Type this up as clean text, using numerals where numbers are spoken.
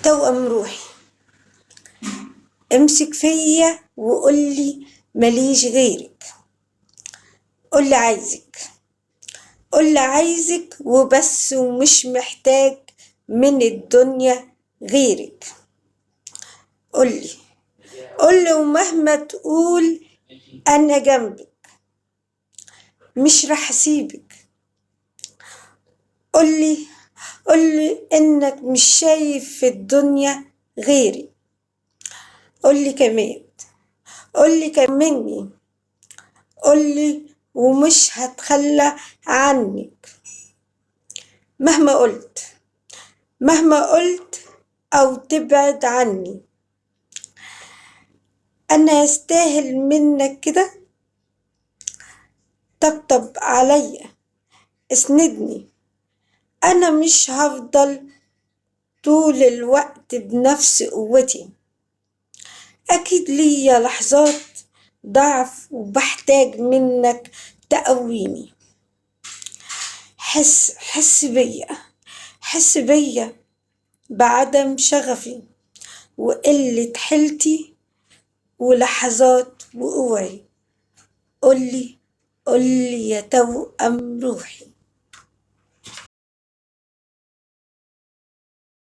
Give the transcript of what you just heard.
توأم روحي، امسك فيا وقولي ماليش غيرك. قولي عايزك، قولي عايزك وبس، ومش محتاج من الدنيا غيرك. قولي قولي ومهما تقول أنا جنبك، مش رح أسيبك. قولي إنك مش شايف في الدنيا غيري. قولي كمان، قولي ومش هتخلى عنك. مهما قلت أو تبعد عني، أنا أستاهل منك كده. طبطب عليا، اسندني، أنا مش هفضل طول الوقت بنفس قوتي. أكيد ليا لحظات ضعف وبحتاج منك تقويني. حس بيا بعدم شغفي وقلة حيلتي ولحظات وقوعي. قولي يا توأم روحي.